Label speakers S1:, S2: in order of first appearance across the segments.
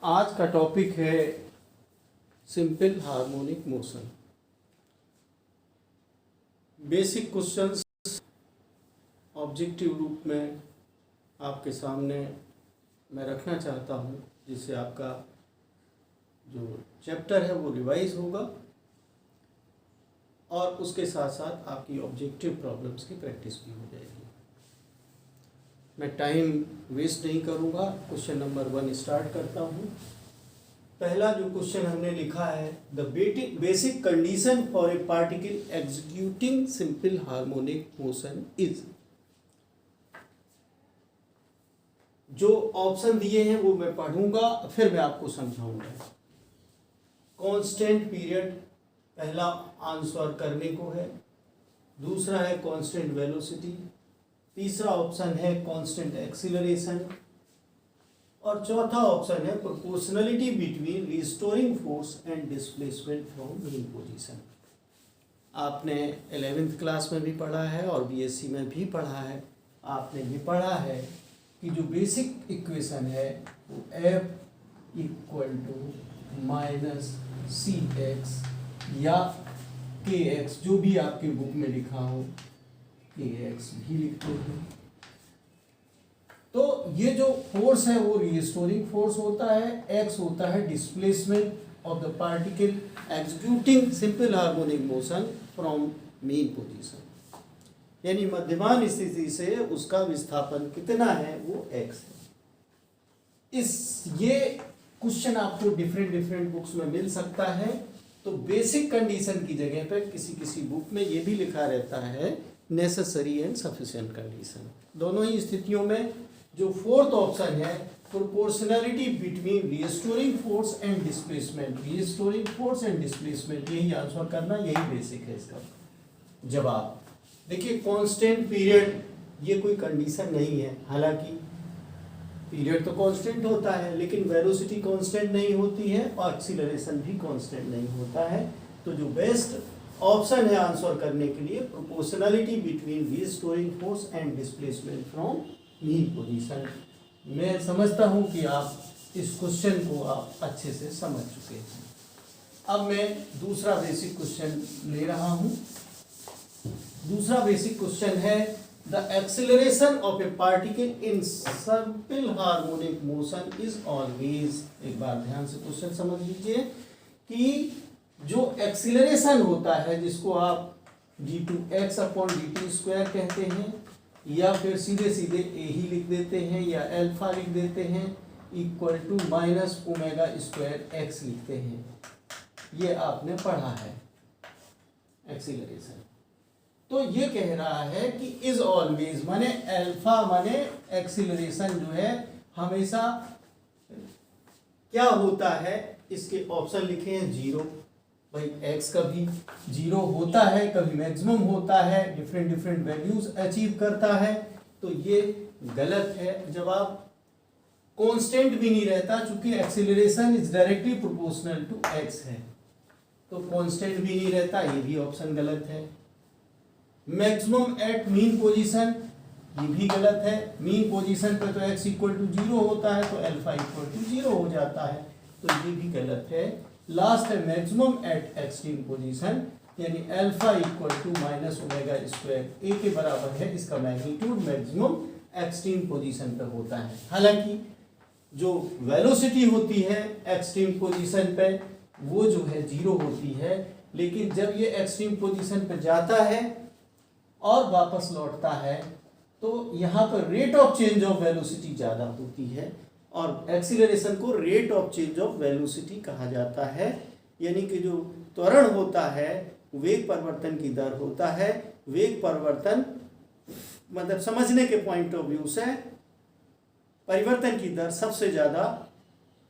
S1: आज का टॉपिक है simple harmonic motion. Basic questions objective रूप में आपके सामने मैं रखना चाहता हूं, जिससे आपका जो चैप्टर है वो रिवाइज होगा और उसके साथ साथ आपकी ऑब्जेक्टिव प्रॉब्लम्स की प्रैक्टिस भी हो जाएगी। मैं टाइम वेस्ट नहीं करूंगा, क्वेश्चन नंबर 1 स्टार्ट करता हूं। पहला जो क्वेश्चन हमने लिखा है, the basic condition for a particle executing simple harmonic motion is. जो ऑप्शन दिए हैं वो मैं पढ़ूंगा, फिर मैं आपको समझाऊंगा। कांस्टेंट पीरियड पहला आंसर करने को है, दूसरा है कांस्टेंट वेलोसिटी, तीसरा ऑप्शन है कांस्टेंट एक्सीलरेशन और चौथा ऑप्शन है proportionality between restoring force and displacement from mean position. आपने 11th क्लास में भी पढ़ा है और बीएससी में भी पढ़ा है। आपने भी पढ़ा है कि जो बेसिक इक्वेशन है वो F equal to minus C x या के एक्स, जो भी आपके बुक में लिखा हो, के एक्स भी लिखते हैं। तो ये जो फोर्स है वो रिस्टोरिंग फोर्स होता है, एक्स होता है displacement of the particle executing simple harmonic motion from mean position, यानी मध्यमान स्थिति से उसका विस्थापन कितना है वो एक्स है। ये क्वेश्चन आपको डिफरेंट बुक्स में मिल सकता है। तो बेसिक कंडीशन की जगह पे किसी बुक में ये भी लिखा रहता है नेसेसरी एंड सफिशिएंट कंडीशन। दोनों ही स्थितियों में जो फोर्थ ऑप्शन है proportionality between restoring force and displacement, restoring force and displacement, यही आंसर करना, यही बेसिक है इसका जवाब। देखिए कांस्टेंट पीरियड ये कोई कंडीशन नहीं है, हालांकि पीरियड तो कांस्टेंट होता है लेकिन वेलोसिटी कांस्टेंट नहीं होती है और एक्सीलरेशन भी कांस्टेंट नहीं होता है। तो जो बेस्ट ऑप्शन है आंसर करने के लिए proportionality between restoring force and displacement from mean position. मैं समझता हूं कि आप इस क्वेश्चन को आप अच्छे से समझ चुके हैं। अब मैं दूसरा बेसिक क्वेश्चन ले रहा हूं। दूसरा बेसिक क्वेश्चन है the acceleration of A particle in simple harmonic motion is always. एक बार ध्यान से क्वेश्चन समझ लीजिए कि जो एक्सीलरेशन होता है, जिसको आप d2x/dt² कहते हैं या फिर सीधे ए ही लिख देते हैं या अल्फा लिख देते हैं, equal to minus omega square x लिखते हैं, ये आपने पढ़ा है एक्सीलरेशन। तो ये कह रहा है कि इज ऑलवेज माने अल्फा माने एक्सीलरेशन जो है हमेशा क्या होता है, इसके ऑप्शन लिखे हैं 0। भाई x कभी 0 होता है, कभी मैक्सिमम होता है, डिफरेंट वैल्यूज अचीव करता है, तो ये गलत है जवाब। कांस्टेंट भी नहीं रहता, चूंकि acceleration is directly proportional to x है, तो कांस्टेंट भी नहीं रहता, ये भी ऑप्शन गलत है। मैक्सिमम एट मीन पोजीशन, ये भी गलत है। मीन पोजीशन पे तो x इक्वल टू 0 होता है, तो अल्फा इक्वल टू 0 हो जाता है, तो ये भी गलत है। लास्ट है मैक्सिमम एट एक्सट्रीम पोजीशन, यानी alpha equal to minus omega square, A के बराबर है, इसका मैग्नीट्यूड मैक्सिमम एक्सट्रीम पोजीशन पे होता है। हालांकि जो वेलोसिटी होती है एक्सट्रीम पोजीशन पे वो जो है 0 होती है, लेकिन जब ये एक्सट्रीम पोजीशन पे जाता है और वापस लौटता है तो यहाँ पर rate of change of velocity ज़्यादा होती है और एक्सीलरेशन को rate of change of velocity कहा जाता है। यानी कि जो त्वरण होता है वेग परिवर्तन की दर होता है, वेग परिवर्तन मतलब समझने के पॉइंट ऑफ व्यू से परिवर्तन की दर सबसे ज़्यादा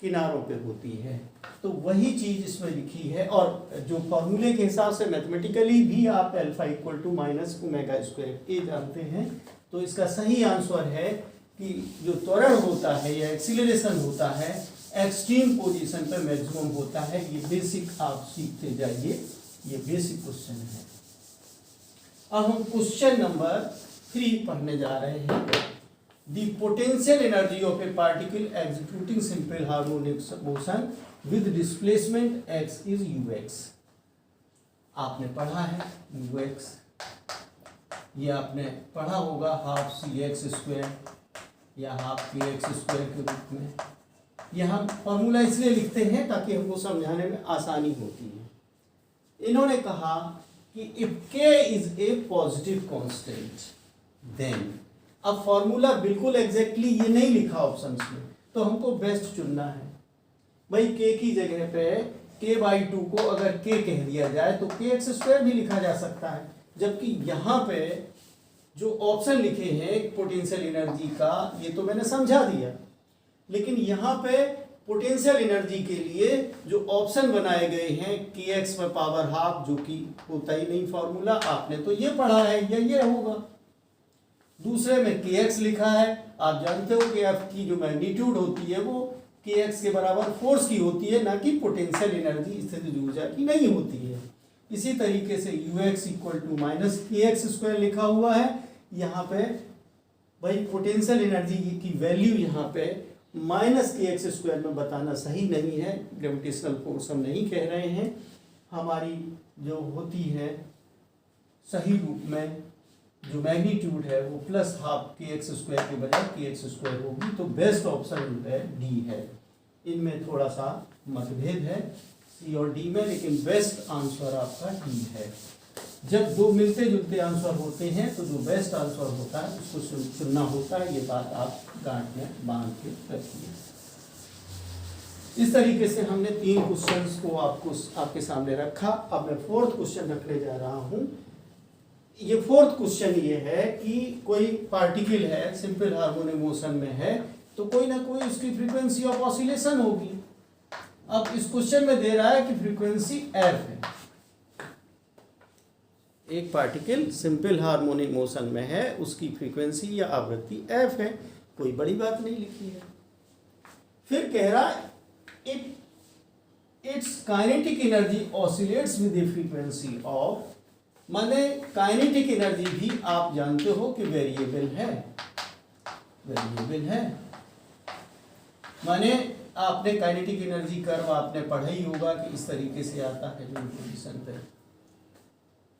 S1: किनारों पे होती है। तो वही चीज़ इसमें लिखी है और जो फॉर्मूले के हिसाब से मैथमेटिकली भी आप alpha equal to minus omega square A जानते हैं। तो इसका सही आंसर है कि जो त्वरण होता है या एक्सीलरेशन होता है एक्सट्रीम पोजीशन पर मैक्सिमम होता है। ये बेसिक आप सीखते जाइए, ये बेसिक क्वेश्चन है। अब हम क्वेश्चन नंबर 3 पढ़ने जा रहे हैं। the potential energy of a particle executing simple harmonic motion with displacement x is ux। आपने पढ़ा है ux, ये आपने पढ़ा होगा हाफ सी एक्स स्क्वायर या हाफ पी एक्स स्क्वायर के रूप में। यह हम फॉर्मूला इसलिए लिखते हैं ताकि हमको समझाने में आसानी होती है। इन्होंने कहा कि if k is a positive constant then, अब फॉर्मूला बिल्कुल एग्जैक्टली ये नहीं लिखा ऑप्शंस में, तो हमको बेस्ट चुनना है। भाई k की जगह पे k/2 को अगर k कह दिया जाए तो kx स्क्वायर भी लिखा जा सकता है, जबकि यहाँ पे जो ऑप्शन लिखे हैं पोटेंशियल एनर्जी का ये तो मैंने समझा दिया, लेकिन यहाँ पे पोटेंशियल एनर्जी के लिए जो ऑप्शन बनाए गए हैं kx में पावर हाफ, जो कि होता ही नहीं फॉर्मूला, आपने तो ये पढ़ा है या ये होगा। दूसरे में kx लिखा है, आप जानते हो कि f की जो मैग्नीट्यूड होती है वो kx के बराबर फोर्स की होती है, ना कि पोटेंशियल एनर्जी स्थितिज ऊर्जा की नहीं होती है। इसी तरीके से ux equal to minus kx square लिखा हुआ है। यहाँ पे भाई पोटेंशियल एनर्जी की वैल्यू यहाँ पे माइनस kx स्क्वायर में बताना सही नहीं है, ग्रेविटेशनल फोर्स हम नहीं कह रहे हैं। हमारी जो होती है सही रूप में जो मैग्नीट्यूड है वो प्लस हाफ kx स्क्वायर के बजाय kx स्क्वायर होगी, तो बेस्ट ऑप्शन जो है डी है। इनमें थोड़ा सा मतभेद है सी और डी में, लेकिन बेस्ट आंसर आपका डी है। जब दो मिलते जुलते आंसर होते हैं तो जो बेस्ट आंसर होता है उसको चुनना होता है, ये बात आप गांठ में बांध के रखिए। इस तरीके से हमने 3 क्वेश्चंस को आपके सामने रखा। अब मैं 4th क्वेश्चन रखने जा रहा हूँ। ये 4th क्वेश्चन ये है कि कोई पार्टिकल है सिंपल हार्मोनिक मोशन में है, तो कोई ना कोई उसकी फ्रीक्वेंसी ऑफ ऑसिलेशन होगी। अब इस क्वेश्चन में दे रहा है कि फ्रीक्वेंसी एफ है। एक पार्टिकल सिंपल हार्मोनिक मोशन में है, उसकी फ्रीक्वेंसी या आवृत्ति एफ है, कोई बड़ी बात नहीं लिखी है। फिर कह रहा है it's kinetic energy oscillates with the frequency of, माने काइनेटिक एनर्जी भी आप जानते हो कि वेरिएबल है। माने आपने काइनेटिक एनर्जी कर्व आपने पढ़ा ही होगा कि इस तरीके से आता है जो पोजीशन पे।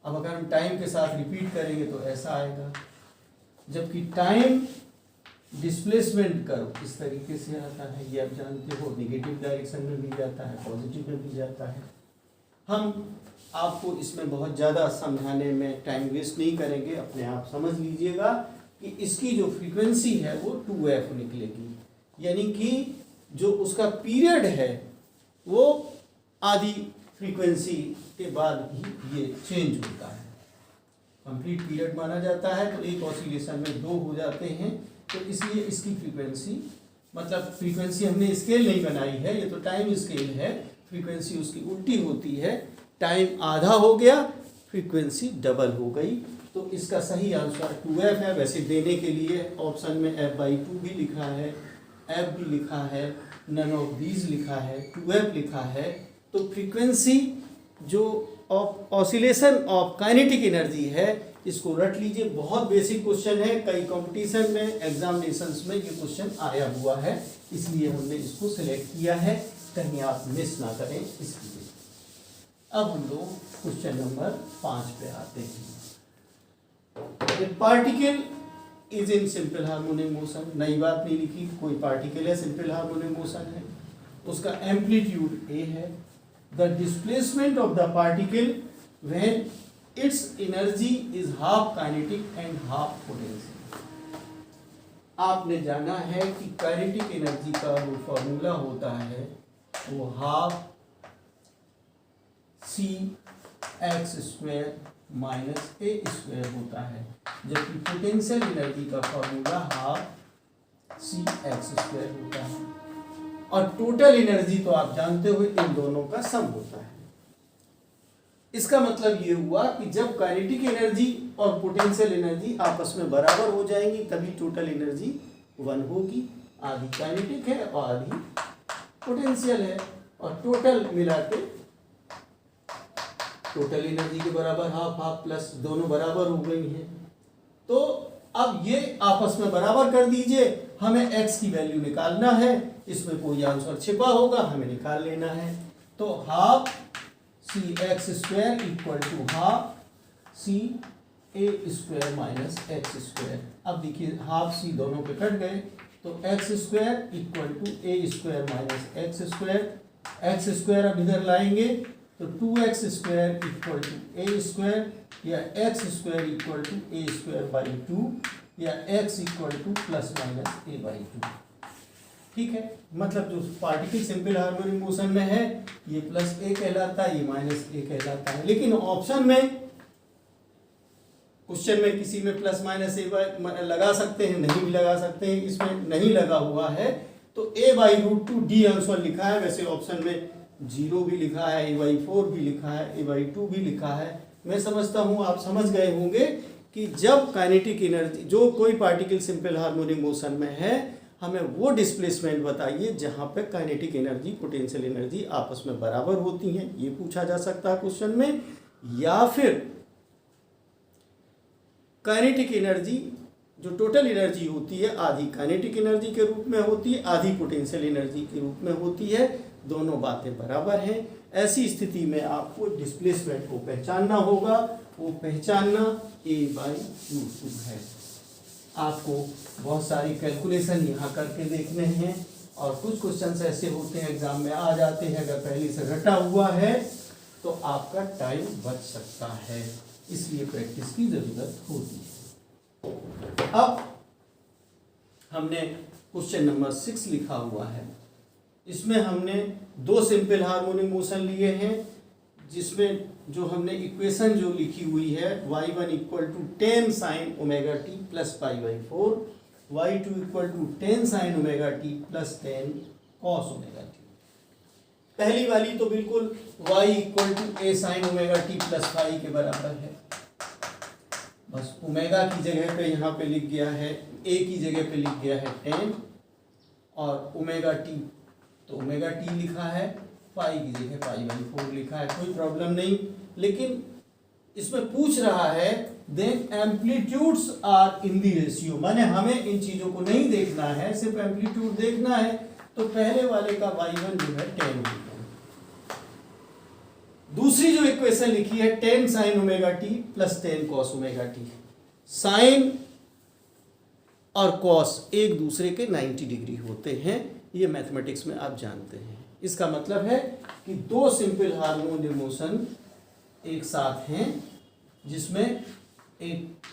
S1: अब अगर हम टाइम के साथ रिपीट करेंगे तो ऐसा आएगा, जबकि टाइम डिस्प्लेसमेंट कर्व इस तरीके से आता है। ये आप जानते हो, नेगेटिव डायरेक्शन में भी जाता है, पॉजिटिव में भी जाता है। हम आपको इसमें बहुत ज़्यादा समझाने में टाइम वेस्ट नहीं करेंगे, अपने आप समझ लीजिएगा कि इसकी जो फ्रीक्वेंसी है वो 2f निकलेगी, यानी कि जो उसका पीरियड है वो आधी फ्रीक्वेंसी के बाद ही ये चेंज होता है। कंप्लीट पीरियड माना जाता है, तो एक ऑसिलेशन में 2 हो जाते हैं, तो इसलिए इसकी फ्रीक्वेंसी, मतलब फ्रीक्वेंसी हमने स्केल नहीं बनाई है, ये तो टाइम स्केल है, फ्रीक्वेंसी उसकी उल्टी होती है। टाइम आधा हो गया, फ्रीक्वेंसी डबल हो गई, तो इसका सही आंसर 2f है। वैसे देने के लिए ऑप्शन में f/2 भी लिखा है, f भी लिखा है, नन ऑफ दीज लिखा है, 2f लिखा है। तो फ्रीक्वेंसी जो ऑसिलेशन ऑफ काइनेटिक एनर्जी है, इसको रट लीजिए। बहुत बेसिक क्वेश्चन है, कई कंपटीशन में, एग्जामिनेशंस में ये क्वेश्चन आया हुआ है, इसलिए हमने इसको सिलेक्ट किया है, कहीं आप मिस ना करें इसलिए। अब हम लोग क्वेश्चन नंबर 5 पे आते हैं। Particle is in simple harmonic motion, नई बात नहीं लिखी, कोई पार्टिकल है सिंपल हार्मोनिक मोशन है, उसका एम्पलीट्यूड a है। The displacement of the particle when it's energy is half kinetic and half potential. आपने जाना है कि काइनेटिक एनर्जी का जो फॉर्मूला होता है वो half C x square minus A square होता है, जबकि पोटेंशियल एनर्जी का formula half C x square होता है। और टोटल एनर्जी तो आप जानते हो इन दोनों का सम होता है। इसका मतलब ये हुआ कि जब काइनेटिक एनर्जी और पोटेंशियल एनर्जी आपस में बराबर हो जाएंगी तभी टोटल एनर्जी 1 होगी। आधी काइनेटिक है और आधी पोटेंशियल है, और टोटल मिला के टोटल एनर्जी के बराबर हाफ हाफ प्लस दोनों बराबर हो गई हैं। तो अब ये आपस में बराबर कर दीजिए, हमें x की वैल्यू निकालना है, इसमें कोई आंसर छिपा होगा हमें निकाल लेना है। तो half C x square equal to half C A square minus x square. अब देखिए हाफ सी दोनों पे कट गए, तो X square equal to A square minus x square. X square अब इधर लाएंगे तो 2x square equal to A square, या X square equal to A square by 2, या x equal to plus minus A by 2। ठीक है, मतलब जो पार्टिकल सिंपल हार्मोनिक मोशन में है ये प्लस ए कहलाता है, ये माइनस ए कहलाता है। लेकिन ऑप्शन में, क्वेश्चन में किसी में प्लस माइनस ए लगा सकते हैं, नहीं भी लगा सकते हैं, इसमें नहीं लगा हुआ है तो a by root 2 D answer लिखा है। वैसे ऑप्शन में 0 भी लिखा है, a बाई 4 भी लिखा है, a बाई 2 भी लिखा है। मैं समझता हूँ आप समझ गए होंगे कि जब काइनेटिक एनर्जी, जो कोई पार्टिकल सिंपल हार्मोनिक मोशन में है, हमें वो डिस्प्लेसमेंट बताइए जहाँ पे काइनेटिक एनर्जी पोटेंशियल एनर्जी आपस में बराबर होती हैं, ये पूछा जा सकता है क्वेश्चन में। या फिर काइनेटिक एनर्जी, जो टोटल एनर्जी होती है, आधी काइनेटिक एनर्जी के रूप में होती है, आधी पोटेंशियल एनर्जी के रूप में होती है, दोनों बातें बराबर हैं। ऐसी स्थिति में आपको डिस्प्लेसमेंट को पहचानना होगा, वो पहचानना a बाई रूट 2 है। आपको बहुत सारी कैलकुलेशन यहाँ करके देखने हैं, और कुछ क्वेश्चंस ऐसे होते हैं एग्जाम में आ जाते हैं, अगर पहले से रटा हुआ है तो आपका टाइम बच सकता है, इसलिए प्रैक्टिस की जरूरत होती है। अब हमने क्वेश्चन नंबर 6 लिखा हुआ है, इसमें हमने 2 सिंपल हार्मोनिक मोशन लिए हैं, जिसमें जो हमने इक्वेशन जो लिखी हुई है y1 equal to 10 sine omega t plus pi by 4, y2 equal to 10 sine omega t plus 10 cos omega t. पहली वाली तो बिल्कुल y equal to a sine omega t plus phi के बराबर है, बस ओमेगा की जगह पे यहाँ पे लिख गया है, a की जगह पे लिख गया है 10, और ओमेगा टी तो ओमेगा टी लिखा है, पाई की जगह पाई बाई 4 लिखा है, कोई प्रॉब्लम नहीं। लेकिन इसमें पूछ रहा है then amplitudes are in the ratio, माने हमें इन चीजों को नहीं देखना है, सिर्फ एम्पलीट्यूड देखना है। तो पहले वाले का y1 जो है 10 लिखा, दूसरी जो इक्वेशन लिखी है 10 sine omega t plus 10 cos omega t. Sine और कॉस एक दूसरे के 90 डिग्री होते हैं, ये मैथमेटिक्स में आप जानते हैं। इसका मतलब है कि 2 सिंपल हार्मोनिक मोशन एक साथ हैं, जिसमें एक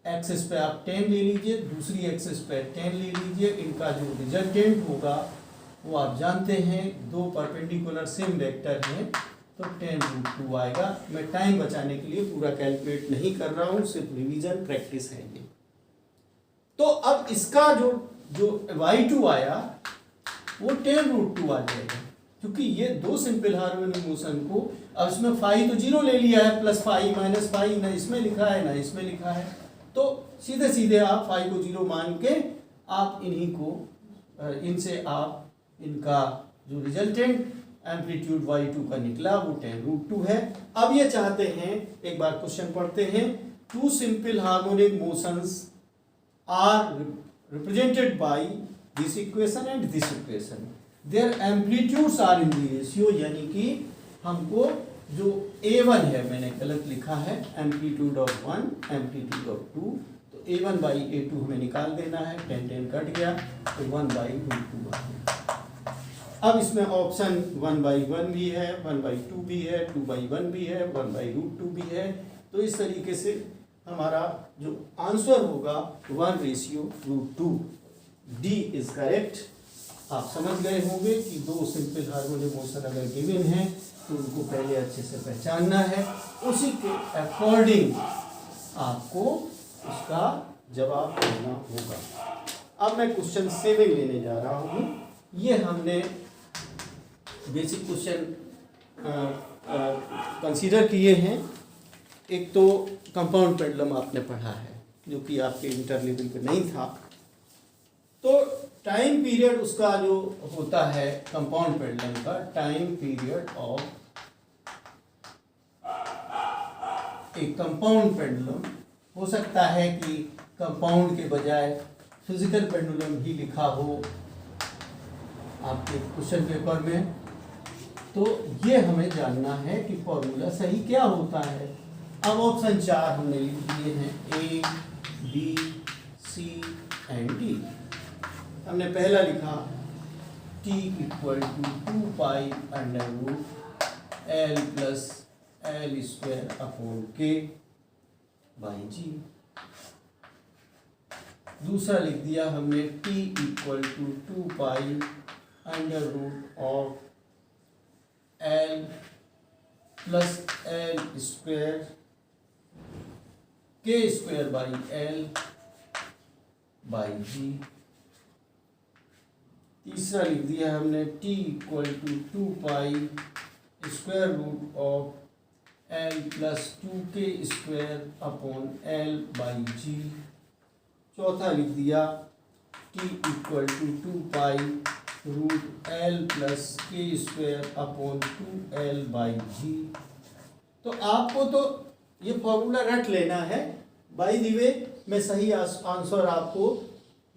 S1: एक्सिस पे आप 10 ले लीजिए, दूसरी एक्सिस पे 10 ले लीजिए, इनका जो रिजल्टेंट होगा वो आप जानते हैं, 2 परपेंडिकुलर सेम वेक्टर हैं, तो 10 रूट 2 आएगा। मैं टाइम बचाने के लिए पूरा कैलकुलेट नहीं कर रहा हूँ, सिर्फ रिवीजन प्रैक्टिस है ये। तो अब इसका जो y2 आया वो 10 रूट 2 आ जाएगा, क्योंकि ये 2 सिंपल हार्मोनिक मोशन को, अब इसमें फाई तो 0 ले लिया है, प्लस फाई माइनस फाई, ना इसमें लिखा है ना इसमें लिखा है, तो सीधे सीधे आप फाई को 0 मान के आप इन्हीं को, इनसे आप इनका जो रिजल्टेंट एम्पलीट्यूड y2 का निकला वो 10 रूट 2 है। अब ये चाहते हैं, एक बार क्वेश्चन पढ़ते हैं, 2 simple harmonic motions are represented by this equation and this equation, their amplitudes are in the ratio, यानी कि हमको जो a1 है, मैंने गलत लिखा है, एम्पलीट्यूड ऑफ 1 एम्पलीट्यूड ऑफ 2, तो a1 बाई a2 हमें निकाल देना है, 10 कट गया तो 1 बाई रूट 2 आ गया। अब इसमें ऑप्शन 1 बाई 1 भी है, 1 बाई 2 भी है, 2 बाई 1 भी है, 1 बाई रूट 2 भी है, तो इस तरीके से हमारा जो आंसर होगा 1 ratio root 2, D is correct. आप समझ गए होंगे कि 2 सिंपल हार्मोनिक मोशन अगर गिवन है तो उनको पहले अच्छे से पहचानना है, उसी के अकॉर्डिंग आपको उसका जवाब देना होगा। अब मैं क्वेश्चन 7 लेने जा रहा हूँ। ये हमने बेसिक क्वेश्चन कंसीडर किए हैं। एक तो कंपाउंड पेंडुलम आपने पढ़ा है, जो कि आपके इंटर लेवल पे नहीं था, तो टाइम पीरियड उसका जो होता है कंपाउंड पेंडुलम का, टाइम पीरियड ऑफ एक कंपाउंड पेंडुलम हो सकता है कि कंपाउंड के बजाय फिजिकल पेंडुलम ही लिखा हो आपके क्वेश्चन पेपर में, तो ये हमें जानना है कि फॉर्मूला सही क्या होता है। अब ऑप्शन 4 हमने लिख दिए हैं, A B C and D. हमने पहला लिखा t equal to 2 pi under root L plus L square upon K by G. दूसरा लिख दिया हमने t equal to 2 pi under root of L plus L square K square by L by G. तीसरा लिख दिया हमने t equal to 2 pi square root of L plus 2k square upon L by G. चौथा लिख दिया t equal to 2 pi root L plus k square upon 2l by g. तो आपको तो ये फॉर्मूला रट लेना है। बाय द वे मैं सही आंसर आपको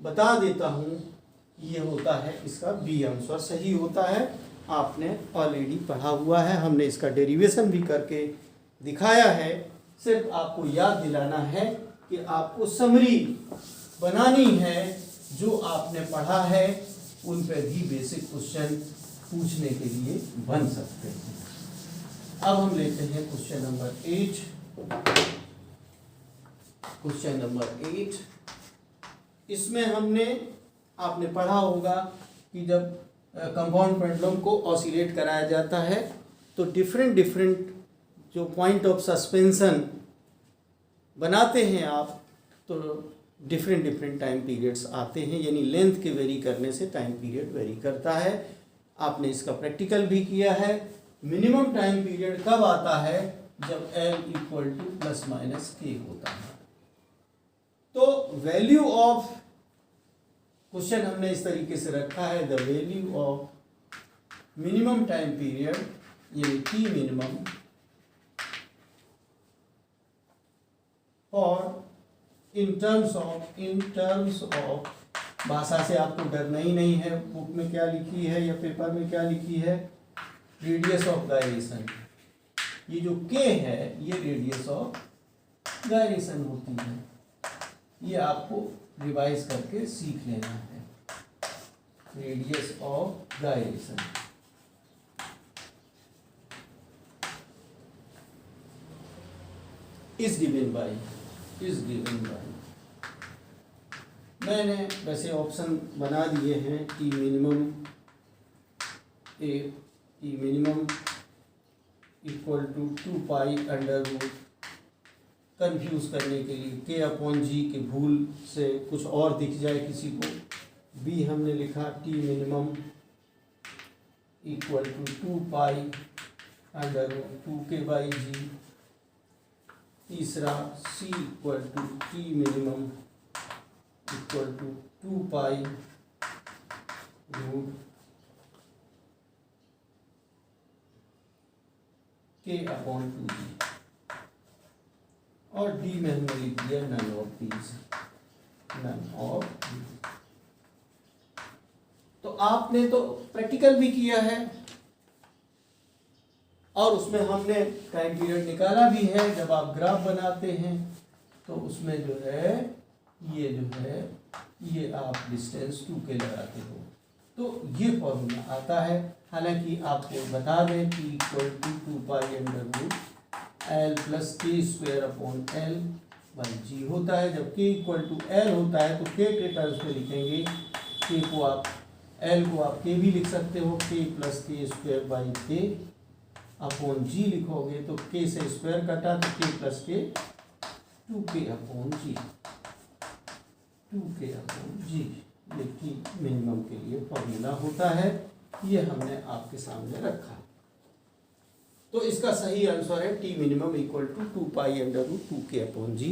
S1: बता देता हूँ, ये होता है इसका बी आंसर सही होता है। आपने ऑलरेडी पढ़ा हुआ है, हमने इसका डेरिवेशन भी करके दिखाया है। सिर्फ आपको याद दिलाना है कि आपको समरी बनानी है, जो आपने पढ़ा है उन पे भी बेसिक क्वेश्चन पूछने के लिए बन सकते हैं। अब हम लेते हैं क्वेश्चन नंबर 8। क्वेश्चन नंबर 8, इसमें हमने आपने पढ़ा होगा कि जब कंपाउंड पेंडुलम को ऑसिलेट कराया जाता है तो डिफरेंट जो पॉइंट ऑफ सस्पेंशन बनाते हैं आप, तो डिफरेंट टाइम पीरियड्स आते हैं, यानी लेंथ के वेरी करने से टाइम पीरियड वेरी करता है। आपने इसका प्रैक्टिकल भी किया है। मिनिमम टाइम पीरियड कब आता है? जब L equal to plus minus के होता है। तो वैल्यू ऑफ क्वेश्चन हमने इस तरीके से रखा है, the value of minimum time period, ये टी मिनिमम और इन टर्म्स ऑफ भाषा से आपको डरना ही नहीं है। बुक में क्या लिखी है या पेपर में क्या लिखी है? Radius of gyration. ये जो के है ये रेडियस ऑफ गायरेशन होती है। ये आपको रिवाइज करके सीख लेना है, radius of gyration. Is given by मैंने वैसे ऑप्शन बना दिए हैं, T minimum equal to 2 pi under root, confuse करने के लिए के अपॉन जी के भूल से कुछ और दिख जाए किसी को। बी हमने लिखा T minimum equal to 2 pi under root 2k by G. तीसरा C equal to T minimum equal to 2 pi root K upon 2g। और डी में हमने लिख दिया नन ऑफ दीज। तो आपने तो प्रैक्टिकल भी किया है और उसमें हमने टाइम पीरियड निकाला भी है। जब आप ग्राफ बनाते हैं तो उसमें जो है ये आप डिस्टेंस 2k लगाते हो, तो ये फॉर्मूला आता है। हालांकि आपको बता दें कि equal to 2 pi under root L plus k square upon L by g होता है। जब के इक्वल टू एल होता है तो के टर्म्स में लिखेंगे। के को आप एल को आप के भी लिख सकते हो, के प्लस के स्क्वायर बाई के अपॉन जी लिखोगे तो के से स्क्वायर कटा तो के प्लस के 2k अपॉन जी, 2k अपॉन जी। ये टी मिनिमम के लिए फॉर्मूला होता है, ये हमने आपके सामने रखा। तो इसका सही आंसर है T minimum equal to 2 pi under root 2k upon g.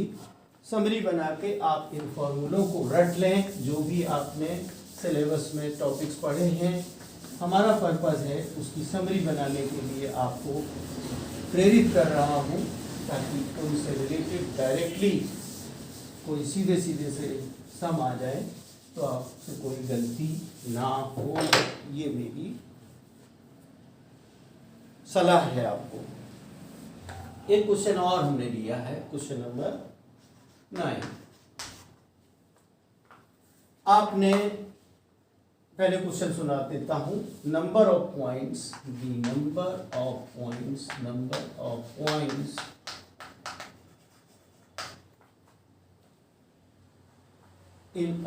S1: Summary बना के आप इन फॉर्मूलों को रट लें, जो भी आपने सिलेबस में टॉपिक्स पढ़े हैं। हमारा पर्पज़ है उसकी समरी बनाने के लिए आपको प्रेरित कर रहा हूँ, ताकि उनसे रिलेटेड डायरेक्टली कोई सीधे सीधे से सम आ जाए तो आपसे कोई गलती ना हो, ये मेरी सलाह है आपको। एक क्वेश्चन और हमने लिया है, क्वेश्चन नंबर 9। आपने पहले क्वेश्चन सुना देता हूं। Number of points, the number of points in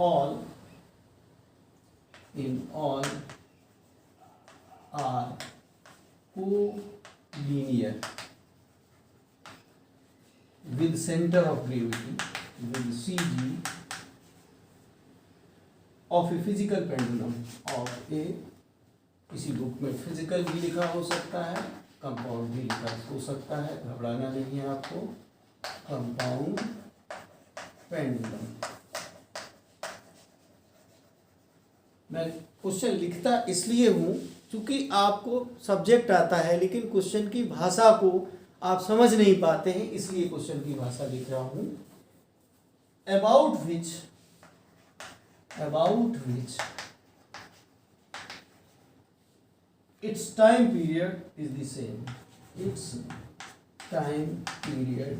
S1: all are co-linear with center of gravity with CG of a physical pendulum of a, किसी बुक में फिजिकल भी लिखा हो सकता है, कंपाउंड भी लिखा हो सकता है, घबराना नहीं है आपको। Compound pendulum. मैं क्वेश्चन लिखता इसलिए हूँ क्योंकि आपको सब्जेक्ट आता है लेकिन क्वेश्चन की भाषा को आप समझ नहीं पाते हैं, इसलिए क्वेश्चन की भाषा लिख रहा हूँ। About which its time period is the same. Its time period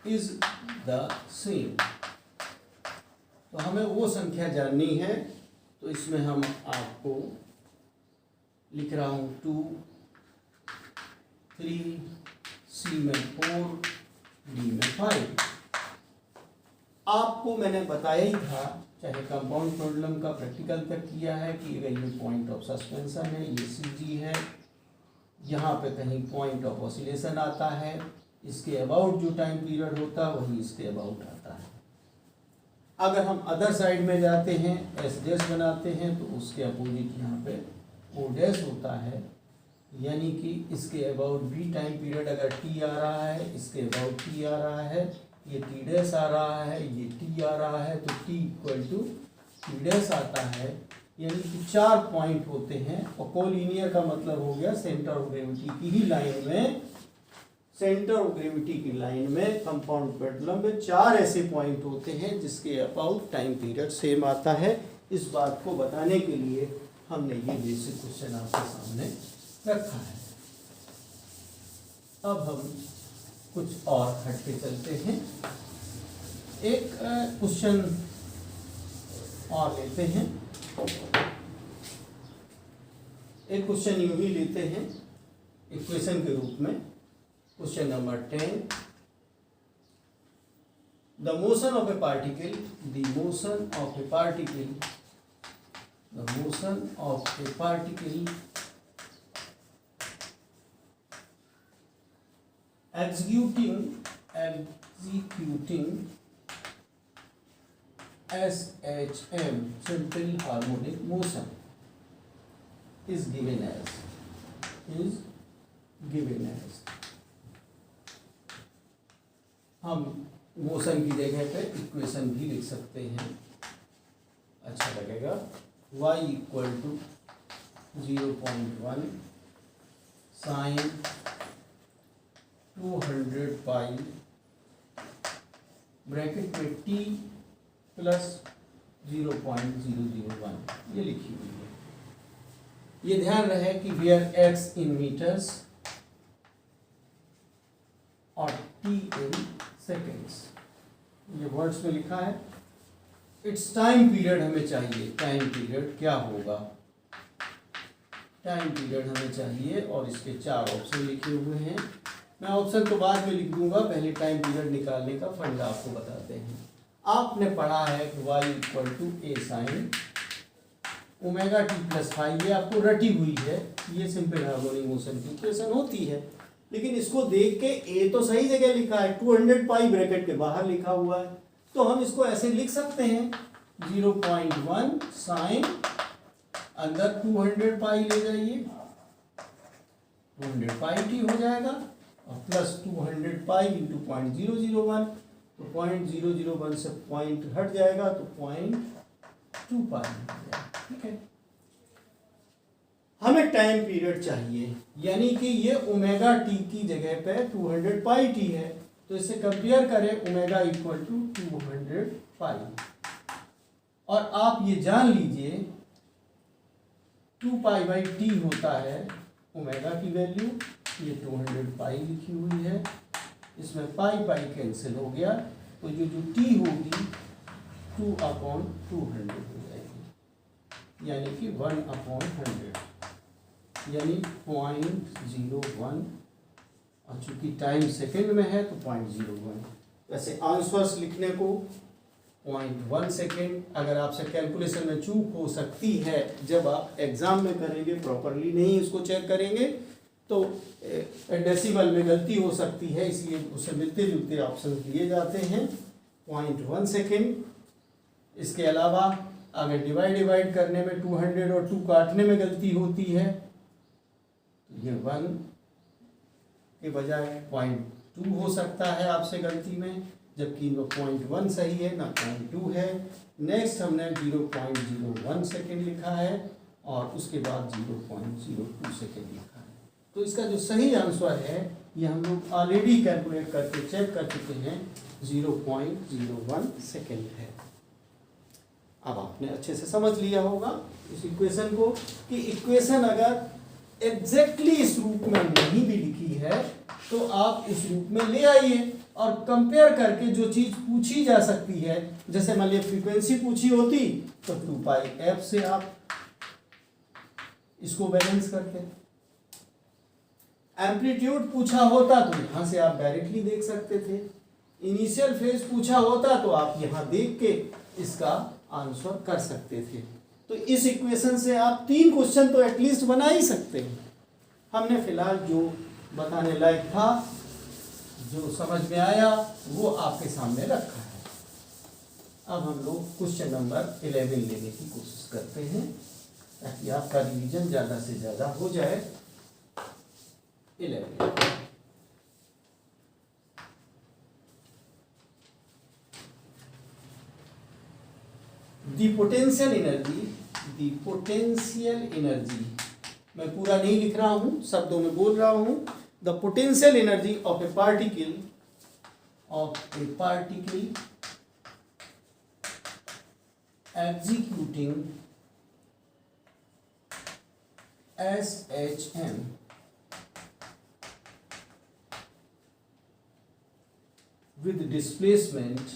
S1: is the same. तो हमें वो संख्या जाननी है, तो इसमें हम आपको लिख रहा हूँ 2, 3, C में 4, D में 5। आपको मैंने बताया ही था, चाहे कंपाउंड पेंडुलम का प्रैक्टिकल तक किया है कि अगर ये पॉइंट ऑफ सस्पेंशन है, ये CG है, यहाँ पे कहीं पॉइंट ऑफ ऑसिलेशन आता है, इसके अबाउट जो टाइम पीरियड होता है वही इसके अबाउट आता है। अगर हम अदर साइड में जाते हैं, एस डैश बनाते हैं, तो उसके अपोजिट यहाँ पे ओ डैश होता है, यानी कि इसके अबाउट भी टाइम पीरियड अगर टी आ रहा है, इसके अबाउट टी आ रहा है, ये टी डैश आ रहा है, ये टी आ रहा है, तो T equal to T dash आता है। यानी कि 4 पॉइंट होते हैं, और कोलिनियर का मतलब हो गया सेंटर ऑफ ग्रेविटी की ही लाइन में, सेंटर ऑफ ग्रेविटी की लाइन में कंपाउंड पेंडुलम में 4 ऐसे पॉइंट होते हैं जिसके अबाउट टाइम पीरियड सेम आता है। इस बात को बताने के लिए हमने ये बेसिक क्वेश्चन आपके सामने रखा है। अब हम कुछ और हटके चलते हैं। एक क्वेश्चन और लेते हैं। एक क्वेश्चन यूं ही लेते हैं इक्वेशन के रूप में। Question number 10। The motion of a particle, the motion of a particle executing SHM, simple harmonic motion, is given as हम मोशन की जगह पे इक्वेशन भी लिख सकते हैं, अच्छा लगेगा। y equal to 0.1 sine 200 pi bracket में t प्लस 0.001 ये लिखी हुई है। ये ध्यान रहे कि वेयर x इन मीटर्स और t इन सेकेंड्स, ये वर्ड्स में लिखा है। इट्स टाइम पीरियड हमें चाहिए, टाइम पीरियड क्या होगा, टाइम पीरियड हमें चाहिए, और इसके 4 ऑप्शन लिखे हुए हैं। मैं ऑप्शन तो बाद में लिख दूंगा, पहले टाइम पीरियड निकालने का फंडा आपको बताते हैं। आपने पढ़ा है कि y equal to a sine omega t plus five, ये आपको रटी हुई है, ये सिंपल हार्मोनिक मोशन की इक्वेशन होती है। लेकिन इसको देख के ए तो सही जगह लिखा है, 200 पाई ब्रैकेट के बाहर लिखा हुआ है, तो हम इसको ऐसे लिख सकते हैं 0.1 साइन अंदर 200 पाई ले जाइए, 200 पाई टी हो जाएगा, और प्लस 200 पाई इंटू 0.001, तो 0.001 से पॉइंट हट जाएगा तो 0.2 पाई हो जाएगा। ठीक है, हमें टाइम पीरियड चाहिए, यानी कि ये ओमेगा टी की जगह पे 200 पाई टी है, तो इसे कंपेयर करें ओमेगा इक्वल टू 200 पाई। और आप ये जान लीजिए 2 पाई बाई टी होता है ओमेगा की वैल्यू, ये 200 पाई लिखी हुई है, इसमें पाई पाई कैंसिल हो गया, तो ये जो टी होगी 2/200 हो जाएगी, यानी कि 1/100, यानी 0.01, और चूंकि टाइम सेकेंड में है तो 0.01। वैसे आंसर्स लिखने को 0.1 सेकेंड, अगर आपसे कैलकुलेशन में चूक हो सकती है, जब आप एग्जाम में करेंगे प्रॉपरली नहीं इसको चेक करेंगे तो डेसिमल में गलती हो सकती है, इसलिए उससे मिलते जुलते ऑप्शन दिए जाते हैं 0.1 सेकेंड। इसके अलावा अगर डिवाइड करने में 200 और 2 काटने में गलती होती है तो ये 1 के बजाय 0.2 हो सकता है आपसे गलती में, जबकि 0.1 सही है ना 0.2 है। नेक्स्ट हमने 0.01 सेकेंड लिखा है और उसके बाद 0.02 सेकेंड लिखा है। तो इसका जो सही आंसर है ये हम लोग ऑलरेडी कैलकुलेट करके चेक कर चुके हैं, 0.01 सेकेंड है। अब आपने अच्छे से समझ लिया होगा इस इक्वेशन को, कि इक्वेशन अगर एग्जैक्टली इस रूप में नहीं भी लिखी है तो आप इस रूप में ले आइए और कंपेयर करके जो चीज पूछी जा सकती है, जैसे मान लिया फ्रीक्वेंसी पूछी होती तो 2 पाई एफ से आप इसको बैलेंस करते, एम्पलीट्यूड पूछा होता तो यहां से आप डायरेक्टली देख सकते थे, इनिशियल फेज पूछा होता तो आप यहां देख के इसका आंसर कर सकते थे। तो इस इक्वेशन से आप 3 क्वेश्चन तो एटलीस्ट बना ही सकते हैं। हमने फिलहाल जो बताने लायक था, जो समझ में आया, वो आपके सामने रखा है। अब हम लोग क्वेश्चन नंबर 11 लेने की कोशिश करते हैं ताकि आपका रिवीजन ज़्यादा से ज़्यादा हो जाए। 11 दी पोटेंशियल एनर्जी, मैं पूरा नहीं लिख रहा हूं, शब्दों में बोल रहा हूं। The potential energy of A particle executing SHM with displacement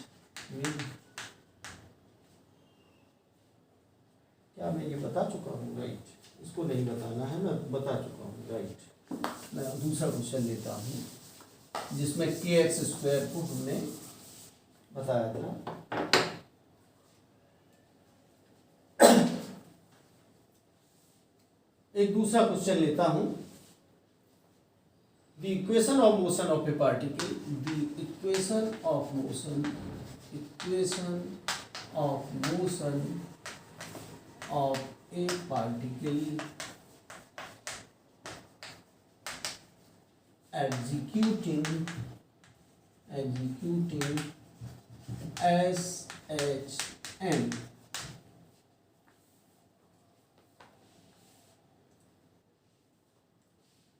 S1: क्या मैं ये बता चुका हूँ? राइट, इसको नहीं बताना है, मैं बता चुका हूँ। राइट, मैं दूसरा क्वेश्चन लेता हूँ जिसमें kx² को हमने बताया था। एक दूसरा क्वेश्चन लेता हूँ। The equation of motion of A particle, of a particle executing SHM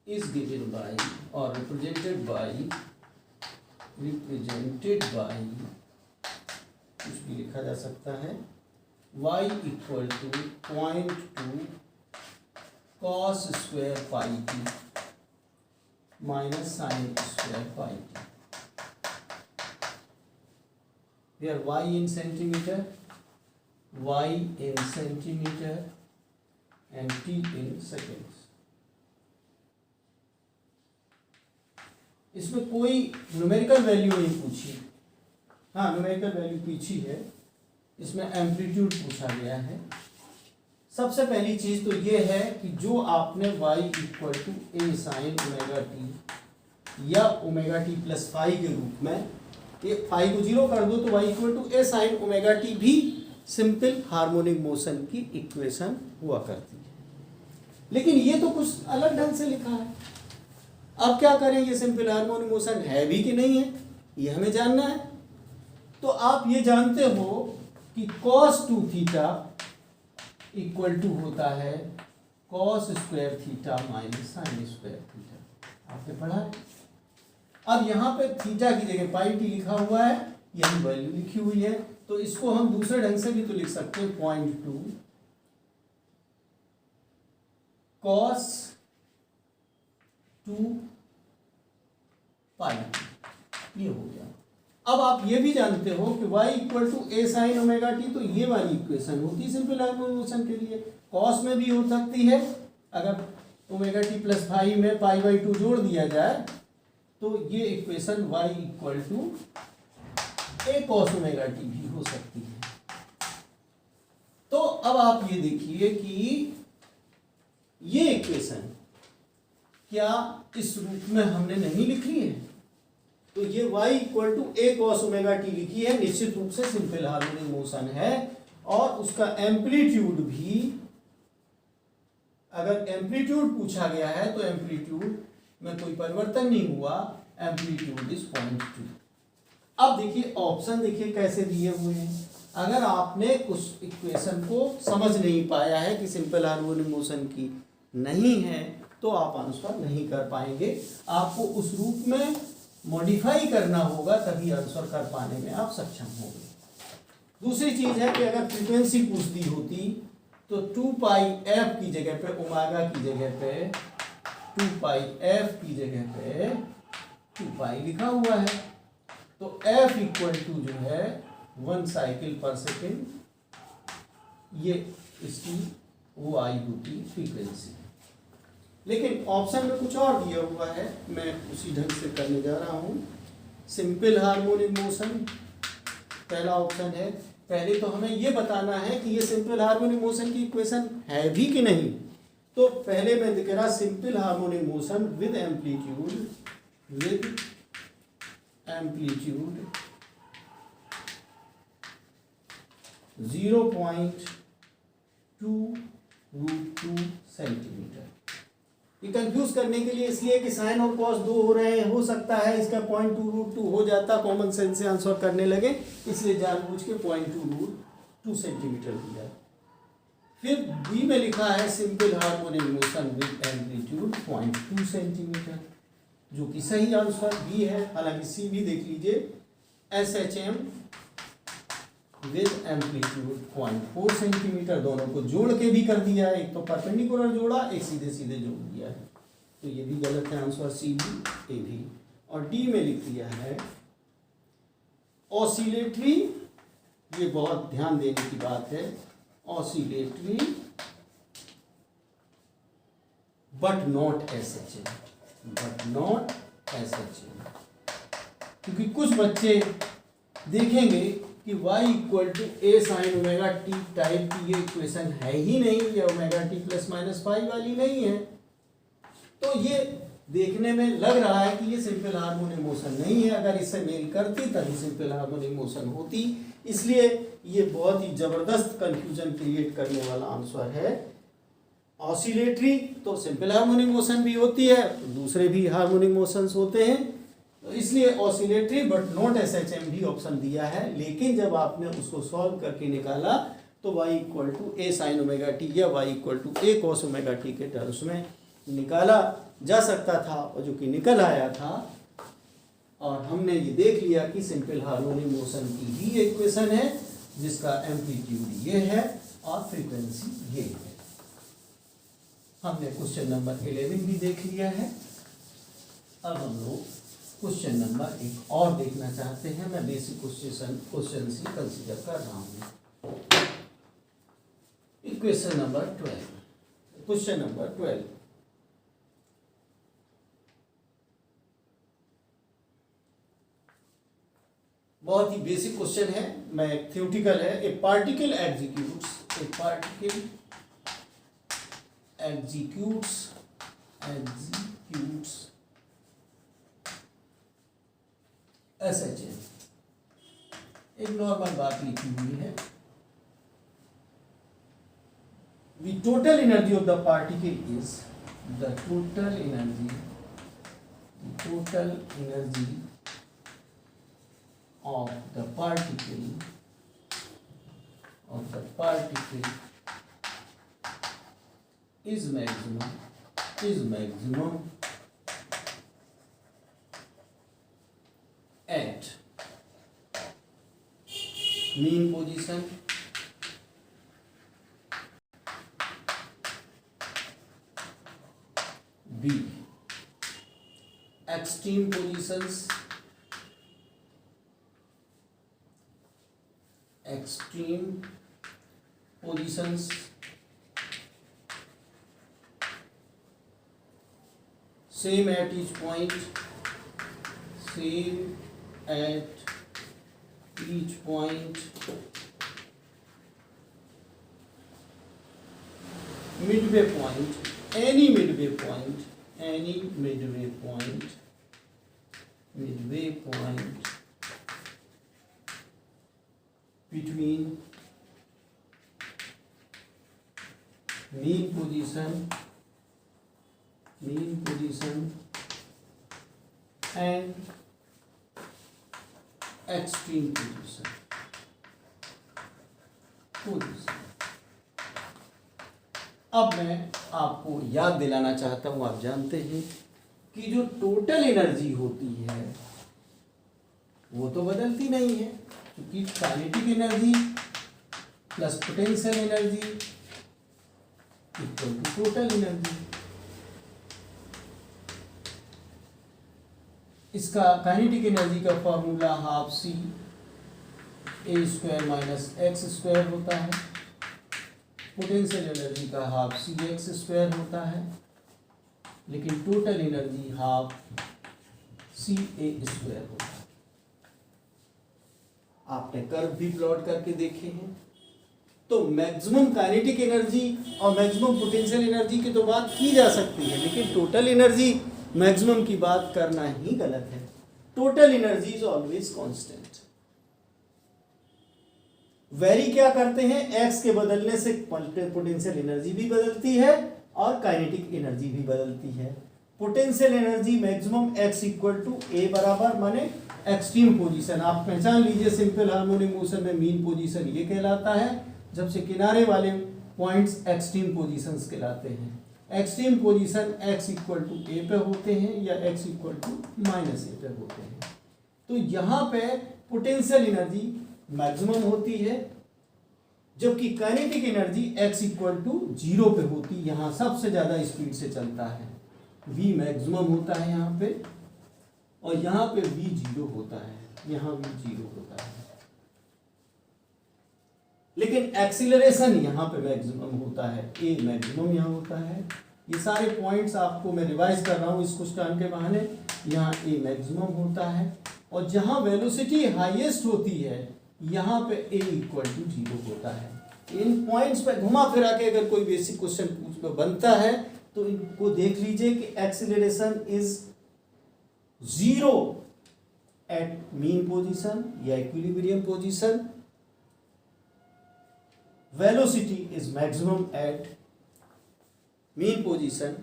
S1: is given by or represented by कुछ भी लिखा जा सकता है, y equal to 0.2 cos square pi t minus sine square pi t, where y in centimeter and t in seconds। इसमें कोई numerical value नहीं पूछी, हाँ न्यूमेरिकल वैल्यू पूछी है, इसमें एम्पलीट्यूड पूछा गया है। सबसे पहली चीज तो ये है कि जो आपने y equal to a sine omega t या ओमेगा टी प्लस फाई के रूप में, ये फाई को 0 कर दो तो y equal to a sine omega t भी सिंपल हार्मोनिक मोशन की इक्वेशन हुआ करती है, लेकिन ये तो कुछ अलग ढंग से लिखा है। अब क्या करें, ये सिंपल हार्मोनिक मोशन है भी कि नहीं है ये हमें जानना है। तो आप ये जानते हो कि cos 2 थीटा इक्वल टू होता है cos square theta minus sine square theta, आपने पढ़ा है। अब यहाँ पे थीटा की जगह पाई टी लिखा हुआ है, यही वैल्यू लिखी हुई है, तो इसको हम दूसरे ढंग से भी तो लिख सकते हैं 0.2 cos 2 पाई, ये हो गया। अब आप ये भी जानते हो कि y equal to a sine omega t, तो ये वाली इक्वेशन होती है सिंपल हार्मोनिक मोशन के लिए। कॉस में भी हो सकती है, अगर ओमेगा टी प्लस फाइव में पाई बाई 2 जोड़ दिया जाए तो ये equation y equal to a cos omega t भी हो सकती है। तो अब आप ये देखिए कि ये इक्वेशन क्या इस रूप में हमने नहीं लिखी है, तो ये y equal to a cos omega t लिखी है, निश्चित रूप से सिंपल हार्मोनिक मोशन है। और उसका एम्पलीट्यूड भी, अगर एम्पलीट्यूड पूछा गया है तो एम्पलीट्यूड में कोई परिवर्तन नहीं हुआ, एम्पलीट्यूड इज 0.2। अब देखिए ऑप्शन देखिए कैसे दिए हुए हैं। अगर आपने उस इक्वेशन को समझ नहीं पाया है कि सिंपल हार्मोनिक मोशन की नहीं है, तो आप आंसर नहीं कर पाएंगे। आपको उस रूप में मॉडिफाई करना होगा, तभी आंसर कर पाने में आप सक्षम होंगे। दूसरी चीज है कि अगर फ्रीक्वेंसी पूछ दी होती तो 2 पाई एफ की जगह पे, ओमेगा की जगह पे 2 पाई एफ की जगह पे 2 पाई लिखा हुआ है, तो एफ इक्वल टू जो है 1 साइकिल पर सेकेंड, ये इसकी वो आई होती फ्रीक्वेंसी। लेकिन ऑप्शन में कुछ और दिया हुआ है, मैं उसी ढंग से करने जा रहा हूँ। सिंपल हार्मोनिक मोशन पहला ऑप्शन है। पहले तो हमें ये बताना है कि ये सिंपल हार्मोनिक मोशन की इक्वेशन है भी कि नहीं। तो पहले मैं दिख रहा simple harmonic motion with amplitude 0.2√2 centimetre. ये कंफ्यूज करने के लिए इसलिए कि साइन और कॉस दो हो रहे हैं, हो सकता है इसका 0.2√2 हो जाता, कॉमन सेंस से आंसर करने लगे, इसलिए जानबूझ के 0.2√2 सेंटीमीटर दिया। फिर बी में लिखा है simple harmonic motion with amplitude 0.2 centimetre, जो कि सही आंसर बी है। हालांकि सी भी देख लीजिए, SHM विद एम्पलीट्यूड 0.4 सेंटीमीटर, दोनों को जोड़ के भी कर दिया है, एक तो परपेंडिकुलर जोड़ा, एक सीधे सीधे जोड़ दिया है, तो ये भी गलत है आंसर, सी भी ए भी। और डी में लिख दिया है ऑसिलेटरी, ये बहुत ध्यान देने की बात है, oscillatory but not SHM, but not SHM, क्योंकि कुछ बच्चे देखेंगे कि y equal to a sine omega t type की ये इक्वेशन है ही नहीं, या omega t plus minus five वाली नहीं है, तो ये देखने में लग रहा है कि ये सिंपल हार्मोनिक मोशन नहीं है। अगर इससे मेल करती तभी सिंपल हार्मोनिक मोशन होती, इसलिए ये बहुत ही जबरदस्त कंफ्यूजन क्रिएट करने वाला आंसर है। ऑसिलेटरी तो सिंपल हार्मोनिक मोशन भी होती है, तो दूसरे भी हार्मोनिक मोशंस होते हैं, तो इसलिए ऑसिलेटरी बट नॉट SHM भी ऑप्शन दिया है। लेकिन जब आपने उसको सॉल्व करके निकाला तो y equal to a sine omega t या y equal to a cos omega t के टर्म्स में निकाला जा सकता था, और जो कि निकल आया था। और हमने ये देख लिया कि सिंपल हार्मोनिक मोशन की ही इक्वेशन है, जिसका एम्पलीट्यूड ये है और फ्रीक्वेंसी ये है। हमने क्वेश्चन नंबर 11 भी देख लिया है। अब हम लोग क्वेश्चन नंबर एक और देखना चाहते हैं। मैं बेसिक क्वेश्चन ही कंसीडर कर रहा हूँ। इक्वेशन नंबर 12, क्वेश्चन नंबर 12, बहुत ही बेसिक क्वेश्चन है, मैं थ्योरेटिकल है। ए पार्टिकल एग्जीक्यूट्स SHM, एक नॉर्मल बात लिखी हुई है। The total energy of the particle is the total energy of the particle is maximum at mean position, B extreme positions, same at each point, midway point, any midway point between mean position and extreme position. अब मैं आपको याद दिलाना चाहता हूं, आप जानते हैं कि जो टोटल एनर्जी होती है वो तो बदलती नहीं है, क्योंकि kinetic energy plus potential energy equal to total energy. इसका काइनेटिक एनर्जी का फॉर्मूला हाफ सी ए स्क्वायर माइनस एक्स स्क्वायर होता है, पोटेंशियल एनर्जी का हाफ सी एक्स स्क्वायर होता है, लेकिन टोटल एनर्जी हाफ सी ए स्क्वायर होता है। आपने कर्व भी प्लॉट करके देखे हैं। तो मैक्सिमम काइनेटिक एनर्जी और मैक्सिमम पोटेंशियल एनर्जी की तो बात की जा सकती है, लेकिन टोटल एनर्जी मैक्सिमम की बात करना ही गलत है। Total energy is always constant. Very क्या करते हैं, एक्स के बदलने से पोटेंशियल एनर्जी भी बदलती है और काइनेटिक एनर्जी भी बदलती है। Potential energy maximum X equal to A बराबर माने एक्सट्रीम पोजीशन। आप पहचान लीजिए, सिंपल हार्मोनिक मोशन में मीन पोजीशन ये कहलाता है, जब से किनारे वाले पॉइंट्स एक्सट्रीम पोजीशंस कहलाते हैं। Extreme position x equal to A पे होते हैं या x equal to minus A पे होते हैं। तो यहाँ पे पोटेंशियल एनर्जी मैक्सिमम होती है, जबकि kinetic energy x equal to 0 पे होती है। यहाँ सबसे ज्यादा स्पीड से चलता है, v मैक्सिमम होता है यहाँ पे, और यहाँ पे v 0 होता है, यहाँ v 0 होता है। लेकिन एक्सीलरेशन यहाँ पे मैक्सिमम होता है, ए मैक्सिमम यहाँ होता है। ये सारे पॉइंट्स आपको मैं रिवाइज कर रहा हूँ इस क्वेश्चन के बहाने। यहाँ ए मैक्सिमम होता है, और जहाँ वेलोसिटी हाईएस्ट होती है यहाँ पे ए इक्वल टू 0 होता है। इन पॉइंट्स पे घुमा फिरा के अगर कोई बेसिक क्वेश्चन बनता है तो इनको देख लीजिए कि acceleration is 0 at mean position या equilibrium position, velocity is maximum at mean position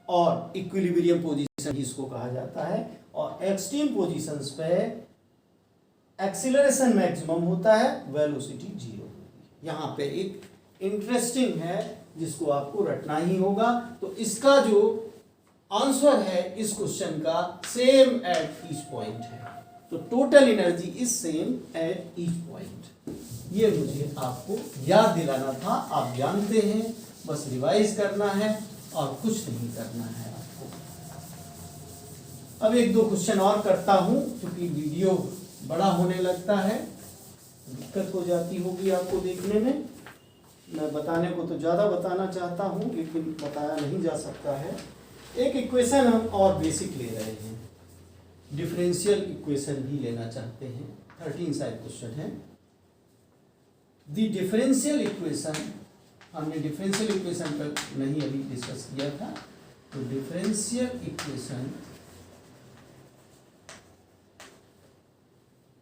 S1: और इक्विलिब्रियम पोजीशन इसको कहा जाता है। और एक्सट्रीम पोजीशंस पे एक्सीलरेशन मैक्सिमम होता है, वेलोसिटी 0 होती है। यहाँ पे एक इंटरेस्टिंग है जिसको आपको रटना ही होगा। तो इसका जो आंसर है इस क्वेश्चन का सेम एट ईच पॉइंट है। तो total energy is same at each point. ये मुझे आपको याद दिलाना था, आप जानते हैं, बस रिवाइज करना है और कुछ नहीं करना है आपको। अब एक दो क्वेश्चन और करता हूं, क्योंकि वीडियो बड़ा होने लगता है, दिक्कत हो जाती होगी आपको देखने में। मैं बताने को तो ज़्यादा बताना चाहता हूं, लेकिन बताया नहीं जा सकता है। एक इक्वेशन हम और बेसिक ले रहे हैं, डिफरेंशियल इक्वेशन भी लेना चाहते हैं। 13 शायद क्वेश्चन है। द डिफरेंशियल इक्वेशन, हमने डिफरेंशियल इक्वेशन पर नहीं अभी डिस्कस किया था। तो differential equation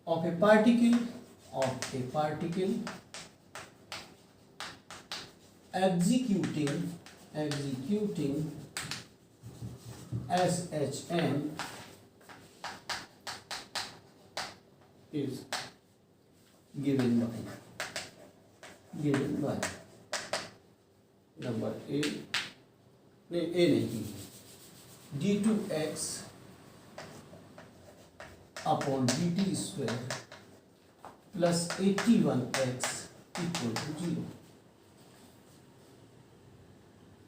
S1: of A particle executing SHM is given by number A, नहीं, ए नहीं, d2x upon dt square plus 81x equal to 0।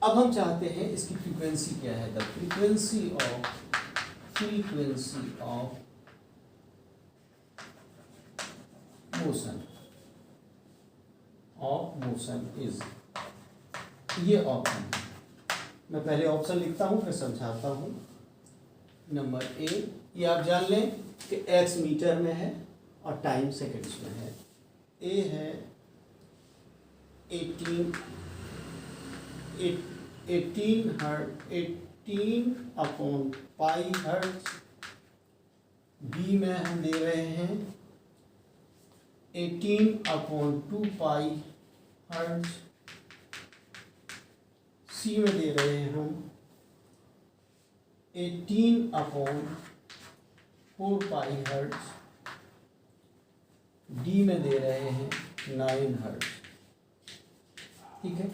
S1: अब हम चाहते हैं इसकी फ्रीक्वेंसी क्या है, the frequency of motion is, ये ऑप्शन है। मैं पहले ऑप्शन लिखता हूं फिर समझाता हूं। नंबर ए, ये आप जान लें कि x मीटर में है और टाइम सेकंड्स में है। ए है 18 अपॉन पाई हर्ट्ज। बी में हम दे रहे हैं 18 अपॉन 2 पाई हर्ट्ज। सी में दे रहे हैं हम 18 अपॉन 4 पाई हर्ट्ज। डी में दे रहे हैं 9 हर्ट्ज। ठीक है,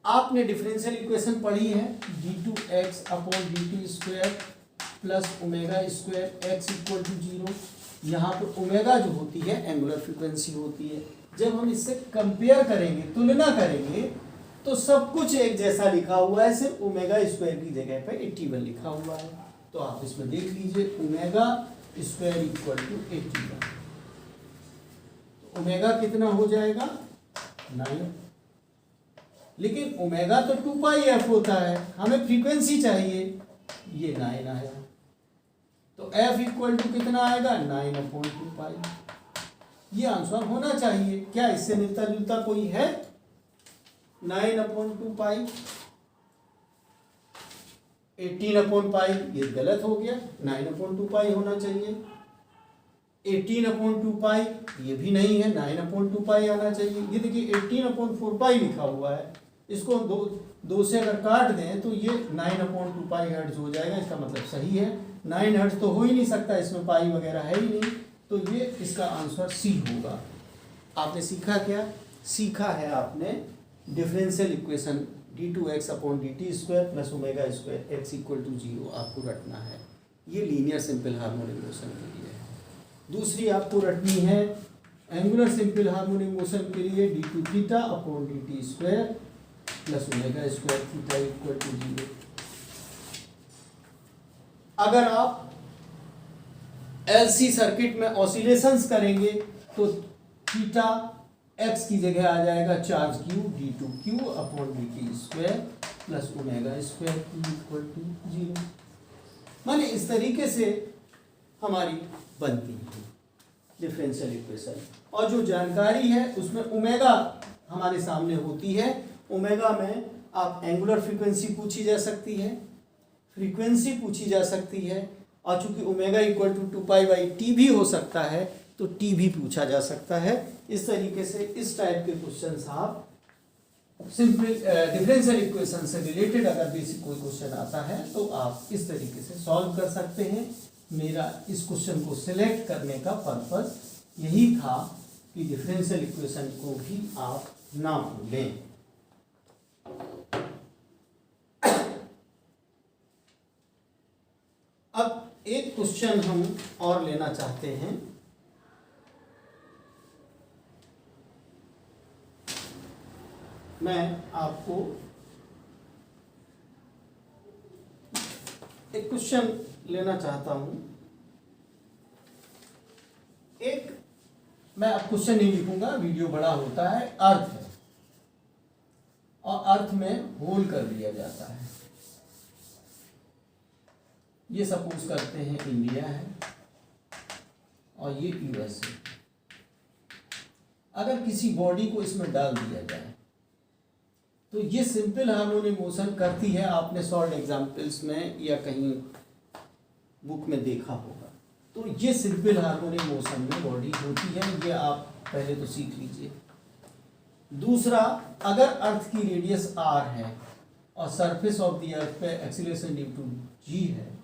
S1: आपने डिफरेंशियल इक्वेशन पढ़ी है, d2x upon dt square plus omega square x equal to 0। यहाँ पे ओमेगा जो होती है एंगुलर फ्रीक्वेंसी होती है। जब हम इससे कंपेयर करेंगे, तुलना करेंगे, तो सब कुछ एक जैसा लिखा हुआ है, सिर्फ ओमेगा स्क्वायर की जगह पे 81 लिखा हुआ है। तो आप इसमें देख लीजिए ओमेगा स्क्वायर इक्वल टू 81। तो ओमेगा कितना हो जाएगा 9, लेकिन ओमेगा तो 2 पाई एफ होता है, हमें फ्रीक्वेंसी चाहिए, ये 9 आया। तो एफ इक्वल टू कितना आएगा 9 अपॉन 2 पाई। ये आंसर होना चाहिए। क्या इससे मिलता जुलता कोई है? 9 अपॉन 2 पाई। 18 अपॉन पाई ये गलत हो गया, 9 अपॉन 2 पाई होना चाहिए। 18 अपॉन 2 पाई ये भी नहीं है, 9 अपॉन 2 पाई आना चाहिए। ये देखिए 18 अपॉन 4 पाई लिखा हुआ है, इसको दो से अगर काट दें तो ये 9 अपॉन 2 पाई हर्ट्ज हो जाएगा। इसका मतलब सही है, 9 हर्ट्ज तो हो ही नहीं सकता, इसमें पाई वगैरह है ही नहीं। तो ये इसका आंसर सी होगा। आपने सीखा क्या? सीखा है आपने differential equation d2x upon dt square plus omega square x equal to 0 आपको रटना है। ये लीनियर सिंपल हार्मोनिक मोशन के लिए है। दूसरी आपको रटनी है एंगुलर सिंपल हार्मोनिक मोशन के लिए d2 theta upon dt square plus omega square theta equal to 0। अगर आप LC सर्किट में ऑसिलेशंस करेंगे तो थीटा x की जगह आ जाएगा charge q d2q upon dt square plus omega square equal to 0। माने इस तरीके से हमारी बनती है डिफरेंशियल इक्वेशन। और जो जानकारी है उसमें ओमेगा हमारे सामने होती है। ओमेगा में आप एंगुलर फ्रीक्वेंसी पूछी जा सकती है, फ्रीक्वेंसी पूछी जा सकती है, और चूंकि omega equal to 2 pi by t भी हो सकता है तो टी भी पूछा जा सकता है। इस तरीके से इस टाइप के क्वेश्चंस आप सिंपल डिफरेंशियल इक्वेशन से रिलेटेड अगर बेसिक कोई क्वेश्चन आता है तो आप इस तरीके से सॉल्व कर सकते हैं। मेरा इस क्वेश्चन को सिलेक्ट करने का पर्पस यही था कि डिफरेंशियल इक्वेशन को भी आप ना भूलें। अब एक क्वेश्चन हम और लेना चाहते हैं। मैं आपको एक क्वेश्चन लेना चाहता हूं। एक मैं अब क्वेश्चन नहीं लिखूंगा, वीडियो बड़ा होता है। अर्थ है और अर्थ में होल कर दिया जाता है। ये सपोज करते हैं इंडिया है और ये यूएसए। अगर किसी बॉडी को इसमें डाल दिया जाए तो ये सिंपल हार्मोनिक मोशन करती है। आपने सॉल्व एग्जाम्पल्स में या कहीं बुक में देखा होगा। तो ये सिंपल हार्मोनिक मोशन में बॉडी होती है। ये आप पहले तो सीख लीजिए। दूसरा, अगर अर्थ की रेडियस r है और सरफेस ऑफ द अर्थ पे एक्सीलरेशन ड्यू टू g है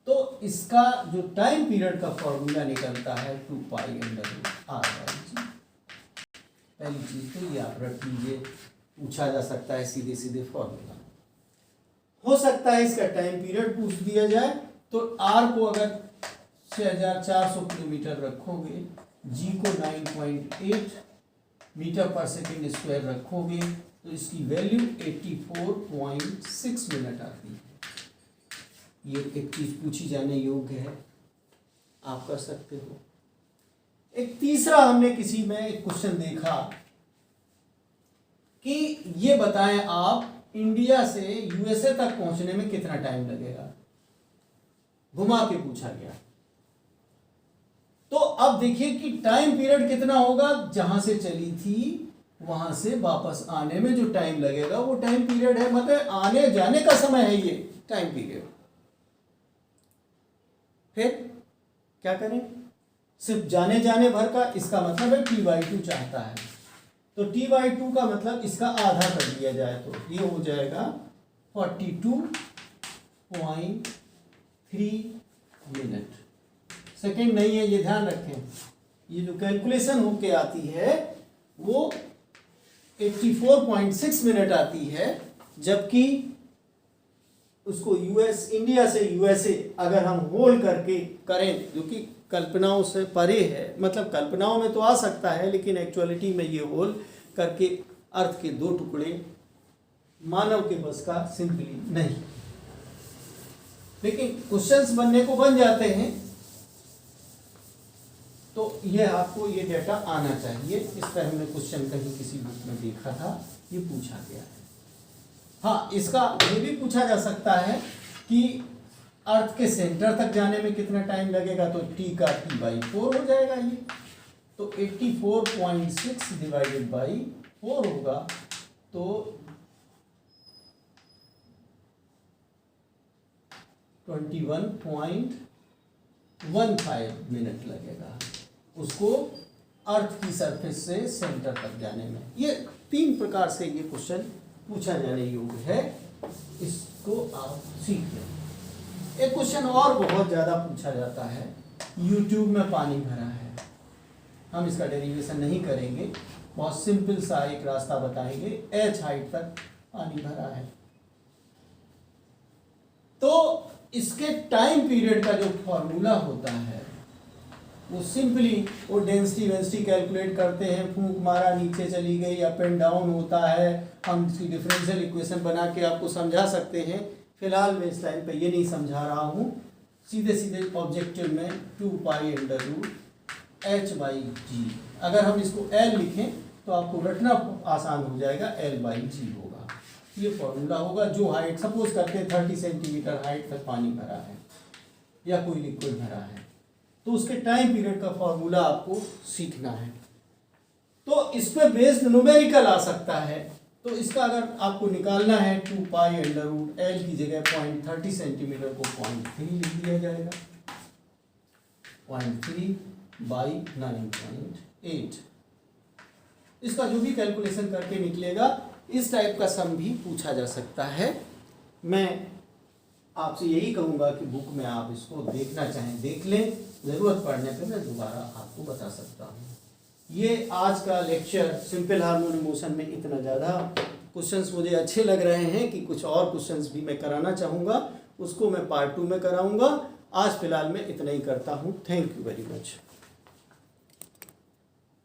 S1: तो इसका जो टाइम पीरियड का फॉर्मूला निकलता है 2 pi under root r by g। पहली चीज तो ये आप रख लीजिए पूछा जा सकता है सीधे सीधे फॉर्मूला। हो सकता है इसका टाइम पीरियड पूछ दिया जाए, तो आर को अगर 6400 किलोमीटर रखोगे, जी को 9.8 मीटर पर सेकेंड स्क्वायर रखोगे, तो इसकी वैल्यू 84.6 मिनट आती है। ये एक चीज पूछी जाने योग्य है, आप कर सकते हो। एक तीसरा हमने किसी में एक क्वेश्चन देखा कि ये बताएं आप इंडिया से यूएसए तक पहुंचने में कितना टाइम लगेगा, घुमा के पूछा गया। तो अब देखिए कि टाइम पीरियड कितना होगा, जहां से चली थी वहां से वापस आने में जो टाइम लगेगा वो टाइम पीरियड है, मतलब आने जाने का समय है ये टाइम पीरियड। फिर क्या करें, सिर्फ जाने जाने भर का, इसका मतलब है t/2 चाहता है, तो t/2 का मतलब इसका आधा कर दिया जाए तो ये हो जाएगा 42.3 मिनट। सेकेंड नहीं है, ये ध्यान रखें। ये जो कैलकुलेशन होके आती है वो 84.6 मिनट आती है, जबकि उसको इंडिया से यूएसए अगर हम होल करके करें, जो कि कल्पनाओं से परे है, मतलब कल्पनाओं में तो आ सकता है लेकिन एक्चुअलिटी में ये होल करके अर्थ के दो टुकड़े मानव के बस का सिंपली नहीं, लेकिन क्वेश्चंस बनने को बन जाते हैं। तो ये आपको ये डेटा आना चाहिए। इस पर हमने क्वेश्चन कहीं किसी बुक में देखा था, ये पूछा गया है। हाँ, इसका ये भी पूछा जा सकता है कि अर्थ के सेंटर तक जाने में कितना टाइम लगेगा, तो t का t/4 हो जाएगा ये, तो 84.6 डिवाइडेड बाई 4 होगा, तो 21.15 मिनट लगेगा उसको अर्थ की सरफेस से सेंटर तक जाने में। ये 3 प्रकार से ये क्वेश्चन पूछा जाने योग्य है, इसको आप सीख लें। एक क्वेश्चन और बहुत ज़्यादा पूछा जाता है, यूट्यूब में पानी भरा है, हम इसका डेरिवेशन नहीं करेंगे, बहुत सिंपल सा एक रास्ता बताएंगे। h हाइट तक पानी भरा है, तो इसके टाइम पीरियड का जो फॉर्मूला होता है वो सिंपली वो डेंसिटी कैलकुलेट करते हैं, फूंक मारा नीचे चली गई, अप एंड डाउन होता है, हम इसकी डिफरेंशियल इक्वेशन बना के आपको समझा सकते हैं। फिलहाल मैं इस टाइम पे ये नहीं समझा रहा हूँ, सीधे सीधे ऑब्जेक्टिव में 2π/h/g, अगर हम इसको L लिखें तो आपको रटना आसान हो जाएगा, L/g होगा। ये फॉर्मूला होगा। जो हाइट सपोज करते हैं 30 सेंटीमीटर हाइट तक पानी भरा है या कोई लिक्विड भरा है, तो उसके टाइम पीरियड का फॉर्मूला आपको सीखना है। तो इस पे बेस्ड न्यूमेरिकल आ सकता है, तो इसका अगर आपको निकालना है 2π/L की जगह 0.30 सेंटीमीटर को 0.3 लिख दिया जाएगा, 0.3/9.8। इसका जो भी कैलकुलेशन करके निकलेगा, इस टाइप का सम भी पूछा जा सकता है। मैं आपसे यही कहूँगा कि बुक में आप इसको देखना चाहें देख लें, ज़रूरत पड़ने पे मैं दोबारा आपको बता सकता हूँ। ये आज का लेक्चर सिंपल हार्मोनिक मोशन में इतना ज़्यादा क्वेश्चंस मुझे अच्छे लग रहे हैं कि कुछ और क्वेश्चंस भी मैं कराना चाहूँगा, उसको मैं पार्ट 2 में कराऊँगा। आज फिलहाल मैं इतना ही करता हूँ। Thank you very much.